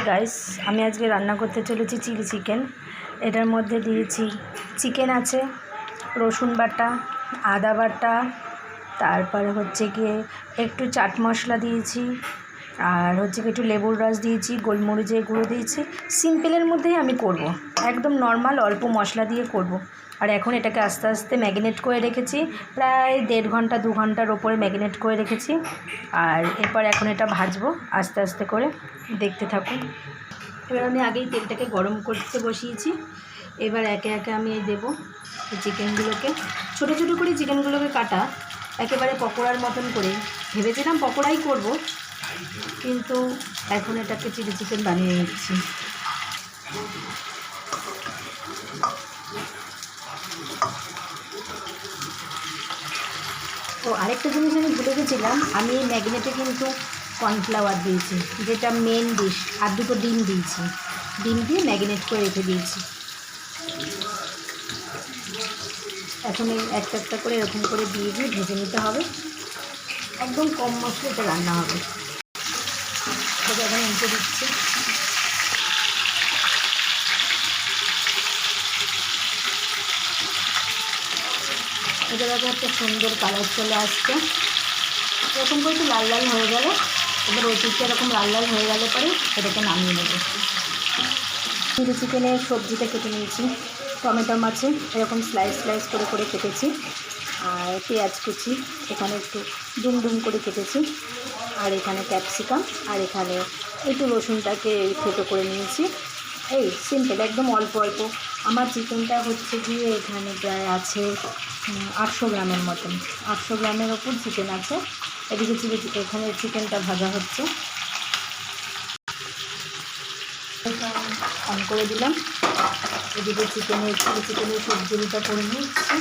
Guys, আমি আজকে রান্না করতে চলেছি চিলি চিকেন। এটার মধ্যে দিয়েছি চিকেন আছে, রসুন বাটা, আদা বাটা, তারপরে হচ্ছে গিয়ে একটু চাট মশলা দিয়েছি, আর হচ্ছে গিয়ে একটু লেবুর রস দিয়েছি, গোলমরিচের গুঁড়ো দিয়েছি। সিম্পলের মধ্যেই আমি করব, একদম নর্মাল অল্প মশলা দিয়ে করব। আর এখন এটাকে আস্তে আস্তে ম্যারিনেট করে রেখেছি, প্রায় 1.5 ঘন্টা 2 ঘন্টার ওপরে ম্যারিনেট করে রেখেছি। আর এরপর এখন এটা ভাজবো আস্তে আস্তে করে, দেখতে থাকুন। এবার আমি আগেই তেলটাকে গরম করতে বসিয়েছি। এবার একে একে আমি দেবো চিকেনগুলোকে, ছোটো ছোটো করে চিকেনগুলোকে কাটা, একেবারে পকোড়ার মতন করে। ভেবেছিলাম পকোড়াই করব, কিন্তু এখন এটাকে চিলি চিকেন বানিয়ে নিচ্ছি। ও আরেকটা জিনিস আমি ভুলে গেছিলাম, আমি এই ম্যাগনেটে কিন্তু কর্নফ্লাওয়ার দিয়েছি, যেটা মেন ডিশ। আর 2টো ডিম দিয়েছি, ডিম দিয়ে ম্যাগনেট করে রেখে দিয়েছি। এখন এই একটা একটা করে এরকম করে দিয়ে ভেজে নিতে হবে। একদম কম মশলা এটা রান্না হবে। এটাকে এখন উল্টে দিচ্ছি। এটা দেখো একটা সুন্দর কালার চলে আসছে। এরকম করে একটু লাল লাল হয়ে গেলে, এবার ওই পিঠটা এরকম লাল লাল হয়ে গেলে পরে এটাকে নামিয়ে নেব। চিলি চিকেনের সবজিটা কেটে নিয়েছি। টমেটো মাছে এরকম স্লাইস স্লাইস করে করে কেটেছি, আর পেঁয়াজ কুচি এখানে একটু ডুম ডুম করে কেটেছি, আর এখানে ক্যাপসিকাম, আর এখানে একটু রসুনটাকে থেতো করে নিয়েছি। এই সিম্পল, একদম অল্প অল্প। আমার চিকেনটা হচ্ছে গিয়ে এখানে প্রায় আছে 800 গ্রামের মতন। 800 গ্রামের ওপর চিকেন আছে। এদিকে এখানে চিকেনটা ভাজা হচ্ছে। অন করে দিলাম। এদিকে চিকেনের সবজিটা করে নিচ্ছি,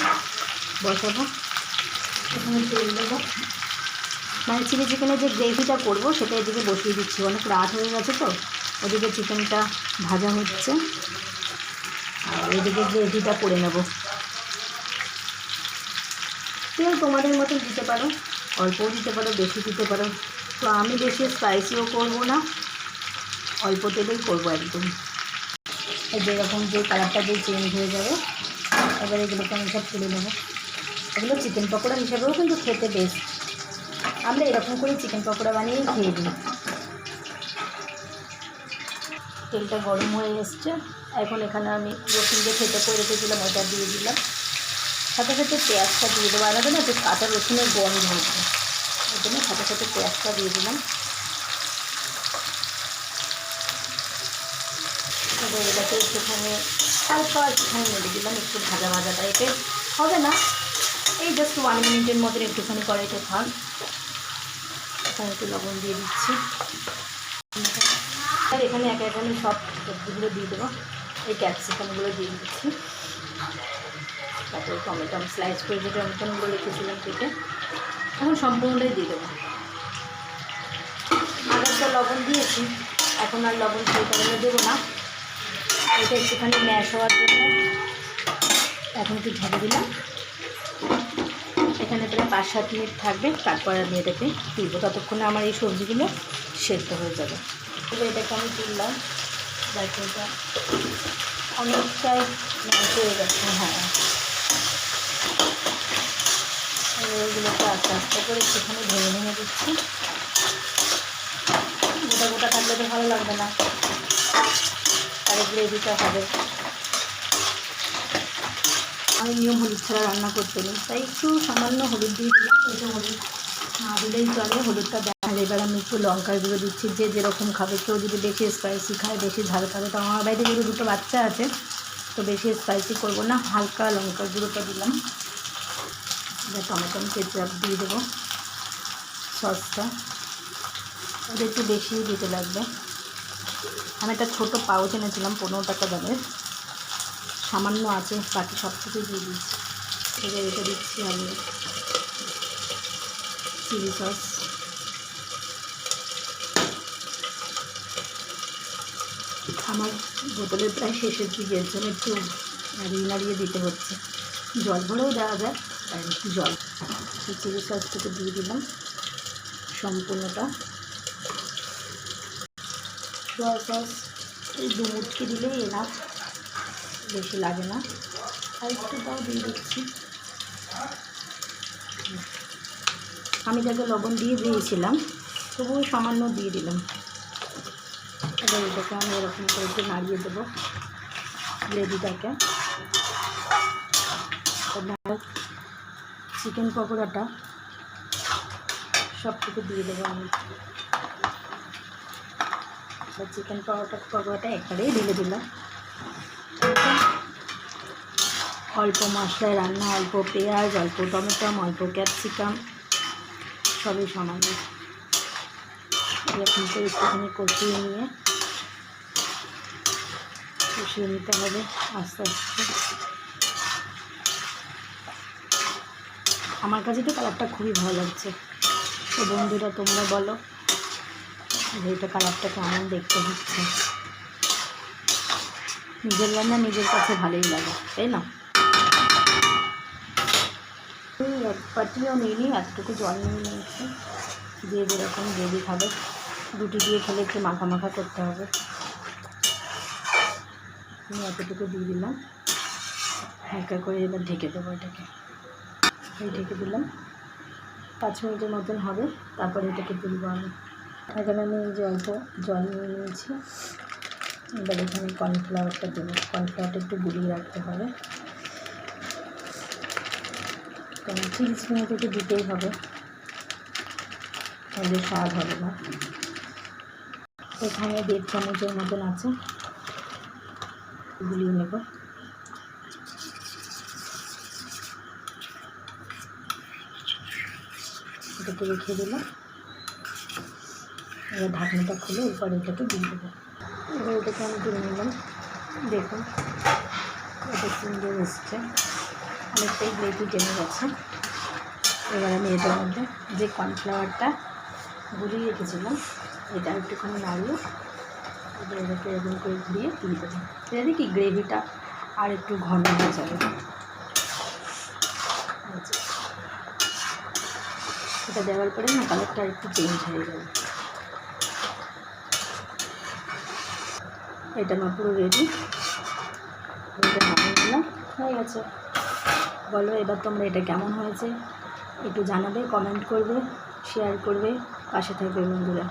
বসাবো। এখানে তেল দেবো, মানে চিলি চিকেনের যে গ্রেভিটা করবো সেটা এদিকে বসিয়ে দিচ্ছি। অনেক রাত হয়ে গেছে তো, ওদিকে চিকেনটা ভাজা হচ্ছে আর এদিকে গ্রেভিটা করে নেব। তেল তোমাদের মতন দিতে পারো, অল্পও দিতে পারো, বেশি দিতে পারো। তো আমি বেশি স্পাইসিও করবো না, অল্প তেলেই করবো একদম। যেরকম যে কালারটা যে চেঞ্জ হয়ে যাবে, এবার এগুলোকে আমি সব তুলে নেবো। এগুলো চিকেন পকোড়া হিসাবেও কিন্তু খেতে বেস্ট। আমরা এরকম করে চিকেন পকোড়া বানিয়েই খেয়ে দিই। তেলটা গরম হয়ে এসছে। এখন এখানে আমি রসুন দিয়ে থেতো করে রেখেছিলাম, ওটা দিয়ে দিলাম। সাথে সাথে পেঁয়াজটা দিয়ে দেবো, আলাদা না যে কাঁচা রসুনের গন্ধ হচ্ছে, ওই জন্য সাথে সাথে পেঁয়াজটা দিয়ে দিলাম। এবার এটাকে একটুখানি হালকা একটুখানি নেড়ে দিলাম, একটু ভাজা ভাজা টাইপের হবে না, এই জাস্ট 1 মিনিটের মধ্যে একটুখানি কড়াইতে থাক। এখানে একটু লবণ দিয়ে দিচ্ছি। আর এখানে একে একে আমি সব সবজিগুলো দিয়ে দেবো। এই ক্যাপসিকামগুলো দিয়ে দিচ্ছি, তারপরে টমেটো স্লাইস করে যে টমেটোগুলো রেখেছিলাম কেটে, এখন সম্পূর্ণটাই দিয়ে দেবো। আগেরটা লবণ দিয়েছি, এখন আর লবণ সেই কারণে দেবো না। এটা একটুখানি ম্যাশ হওয়ার জন্য এখন একটু ঢেকে দিলাম। এখানে প্রায় 5-7 মিনিট থাকবে, তারপর আমি এটাকে তুলবো। ততক্ষণে আমার এই সবজিগুলো সেদ্ধ হয়ে যাবে। এবার এটাকে আমি তুললাম, দেখো এটা অনেকটাই ম্যাশ হয়ে গেছে। হ্যাঁ, এগুলোকে আস্তে আস্তে করে একটুখানি ভেঙে ভেঙে দিচ্ছি। গোটা গোটা থাকলে তো ভালো লাগবে না, আর গ্রেভিটা হবে। আমি নিয়ম হলুদ ছাড়া রান্না করতে নিই, তাই একটু সামান্য হলুদ দিয়ে দিলাম। এটা হলুদ না দিলেই চলে, হলুদটা দেয়। আর এবার আমি একটু লঙ্কার গুঁড়ো দিচ্ছি, যে যেরকম খাবে। কেউ যদি বেশি স্পাইসি খায়, বেশি ঝাল খাবে, তো আমার বাড়িতে যেহেতু 2টো বাচ্চা আছে, তো বেশি স্পাইসি করবো না, হালকা লঙ্কার গুঁড়োটা দিলাম। এবার টমেটো কেচাপ দিয়ে দেবো, সসটা ওটা একটু বেশি দিতে লাগবে। আমি একটা ছোটো পাউচ এনেছিলাম 15 টাকা দামের, সামান্য আছে, বাকি সব কিছু দিয়ে দিচ্ছি। এবার এটা দিচ্ছি আমি চিলি সস। আমার বোতলের প্রায় শেষের দিকে, এর জন্য একটু নাড়িয়ে নাড়িয়ে দিতে হচ্ছে। জল ভরেও দেওয়া যায়, আর একটু জল। চিলি সসটাকে দিয়ে দিলাম সম্পূর্ণটা। সোয়া সস এই 2 মুটকি দিলেই এনাফ, বেশি লাগে না। আর একটু তাও দিয়ে দিচ্ছি। আমি যাকে লবণ দিয়ে দিয়েছিলাম তবুও সামান্য দিয়ে দিলাম। এবার এটাকে আমি এরকম করে একটু নাড়িয়ে দেবো গ্রেভিটাকে। চিকেন পকোড়াটা সব কিছু দিয়ে দেবো আমি। চিকেন পকোড়াটা একবারেই ঢেলে দিলাম। অল্প মশলায় রান্না, অল্প পেঁয়াজ, অল্প টমেটো, অল্প ক্যাপসিকাম, সবই সামান্য। এরকম করে একটুখানি কষিয়ে নিতে হবে আস্তে আস্তে। আমার কাছে তো কালারটা খুবই ভালো লাগছে। তো বন্ধুরা তোমরা বলো যে এটা কালারটা কেমন দেখতে হচ্ছে। নিজের রান্না নিজের কাছে ভালোই লাগে, তাই না? এক বাটিও নিইনি, এতটুকু জল নিয়ে নিয়েছি। দিয়ে যেরকম গ্রেভি খাবে, রুটি দিয়ে খেলে একটু মাখা মাখা করতে হবে। আমি এতটুকু দিয়ে দিলাম, হালকা করে এবার ঢেকে দেবো এটাকে। ঢেকে দিলাম, 5 মিনিটের মতন হবে, তারপরে এটাকে তুলবো আমি। এখানে আমি এই যে অল্প জল নিয়ে নিয়েছি। এবার এখানে কর্নফ্লাওয়ারটা দেবো। কর্নফ্লাওয়ারটা একটু গুলিয়ে রাখতে হবে, কারণ চিলি চিকেনটা একটু দিতেই হবে, তাহলে স্বাদ হবে না। এখানে 1.5 চামচের মতন আছে, গুলিয়ে নেব। এটাকে রেখে দিলাম। এবার ঢাকনাটা খুলে এরপর এটাকে দিয়ে দেবো। এবার এটাকে আমি তুলে নিলাম। দেখুন এটা সুন্দর এসছে, অনেকটাই গ্রেভি টেনে গেছে। এবার আমি এটার মধ্যে যে কর্নফ্লাওয়ারটা গুলিয়ে রেখেছিলাম এটা একটুখানি নাড়িয়ে এবার এটাকে এরকম করে ঘুরিয়ে দিয়ে দেবো। এটাতে কি গ্রেভিটা আর একটু ঘন হয়ে যাবে। এটা দেওয়ার পরে না কালারটা একটু চেঞ্জ হয়ে যাবে। এটা আমার পুরো রেডি। এটা নামিয়ে দিলাম, হয়ে গেছে। বলো এবার তোমরা এটা কেমন হয়েছে একটু জানাবে, কমেন্ট করবে, শেয়ার করবে, পাশে থাকবে বন্ধুরা।